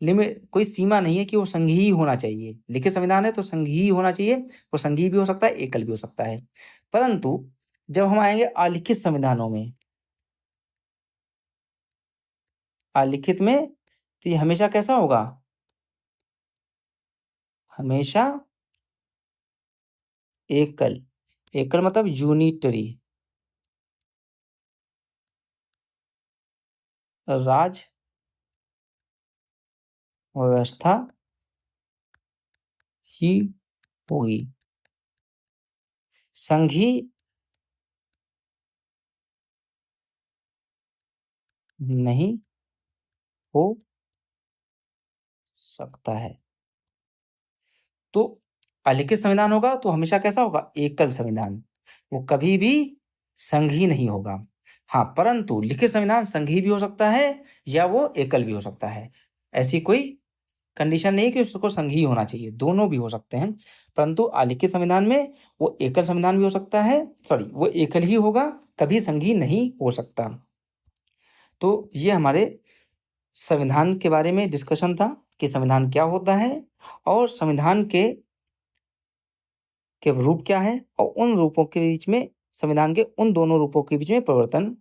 लिमिट, कोई सीमा नहीं है कि वो संघीय ही होना चाहिए। लिखित संविधान है तो संघीय ही होना चाहिए, वो संघीय भी हो सकता है, एकल भी हो सकता है। परंतु जब हम आएंगे अलिखित संविधानों में, अलिखित में, तो ये हमेशा कैसा होगा, हमेशा एकल। एकल मतलब यूनिटरी, राज्य व्यवस्था ही होगी, संघीय नहीं हो सकता है। तो अलिखित संविधान होगा तो हमेशा कैसा होगा, एकल संविधान, वो कभी भी संघीय नहीं होगा। हाँ, परंतु लिखित संविधान संघीय भी हो सकता है या वो एकल भी हो सकता है। ऐसी कोई कंडीशन नहीं कि उसको संघीय होना चाहिए, दोनों भी हो सकते हैं। परंतु अलिखित संविधान में वो एकल संविधान भी हो सकता है, सॉरी वो एकल ही होगा, कभी संघीय नहीं हो सकता। तो ये हमारे संविधान के बारे में डिस्कशन था कि संविधान क्या होता है और संविधान के रूप क्या है, और उन रूपों के बीच में, संविधान के उन दोनों रूपों के बीच में परिवर्तन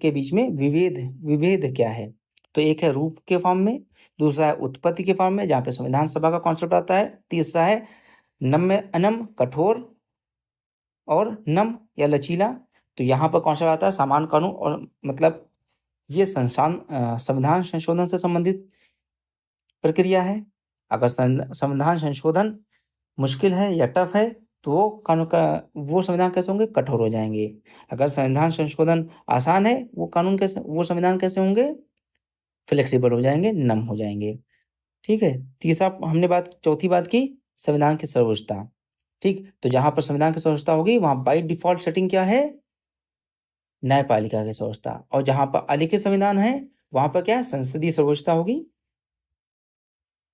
के बीच में विभेद विभेद क्या है। तो एक है रूप के फॉर्म में, दूसरा है उत्पत्ति के फॉर्म में जहाँ पे संविधान सभा का कॉन्सेप्ट आता है, तीसरा है नम्य अनम कठोर और नम या लचीला। तो यहाँ पर कॉन्सेप्ट आता है समान कानून, और मतलब ये संविधान संशोधन से संबंधित प्रक्रिया है। अगर संविधान संशोधन मुश्किल है या टफ है तो वो संविधान कैसे होंगे? कठोर हो जाएँगे। अगर संविधान संशोधन आसान है, वो संविधान कैसे होंगे? फ्लेक्सिबल हो जाएँगे, नम हो जाएँगे। ठीक है? चौथी बात की संविधान की सर्वोच्चता। ठीक? तो जहाँ पर संविधान की सर्वोच्चता होगी, वहाँ बाय डिफ़ॉल्ट सेटिंग क्या है? न्यायपालिका की सर्वोच्चता। और जहाँ पर अलिखित संविधान है, वहाँ पर क्या है? संसदीय सर्वोच्चता होगी।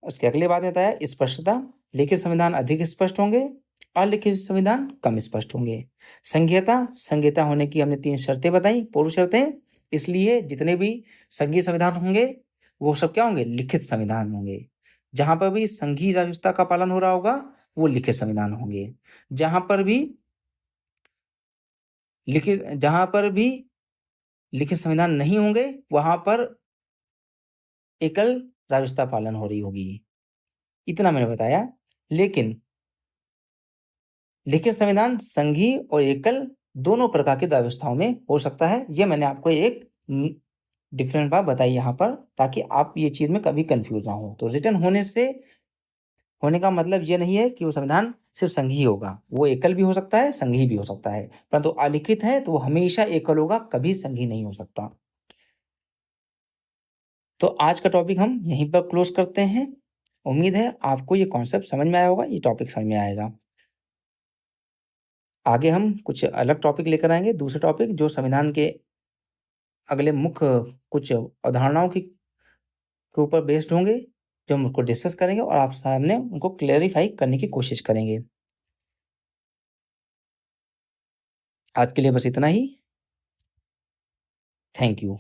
उसके अगले बात में बताया स्पष्टता, लिखित संविधान अधिक स्पष्ट होंगे, अलिखित संविधान कम स्पष्ट होंगे। संघीयता होने की हमने 3 शर्तें बताई, पूर्व शर्तें। इसलिए जितने भी संघीय संविधान होंगे, वो सब क्या होंगे? लिखित संविधान होंगे। जहाँ पर भी संघीय व्यवस्था का पालन हो रहा होगा, वो लिखित संविधान होंगे। जहाँ पर भी लिखित संविधान नहीं होंगे, वहाँ पर एकल व्यवस्था पालन हो रही होगी। इतना मैंने बताया। लेकिन लिखित संविधान संघीय और एकल दोनों प्रकार की व्यवस्थाओं में हो सकता है। ये मैंने आपको एक डिफरेंट बात बताई यहाँ पर, ताकि आप ये चीज़ में कभी कन्फ्यूज़ ना हो। तो रिटर्न होने का मतलब ये नहीं है कि वो संविधान सिर्फ़ संघीय होगा। वो एकल भी हो सकता है, संघीय भी हो सकता है। परंतु अलिखित है तो वो हमेशा एकल होगा, कभी संघीय नहीं हो सकता। तो आज का टॉपिक हम यहीं पर क्लोज़ करते हैं। उम्मीद है आपको ये कॉन्सेप्ट समझ में आया होगा, ये टॉपिक समझ में आएगा। आगे हम कुछ अलग टॉपिक लेकर आएँगे, दूसरे टॉपिक जो संविधान के अगले मुख्य कुछ अवधारणाओं के ऊपर बेस्ड होंगे, जो हम उसको डिस्कस करेंगे और आप सामने उनको क्लैरिफ़ाई करने की कोशिश करेंगे। आज के लिए बस इतना ही। Thank you.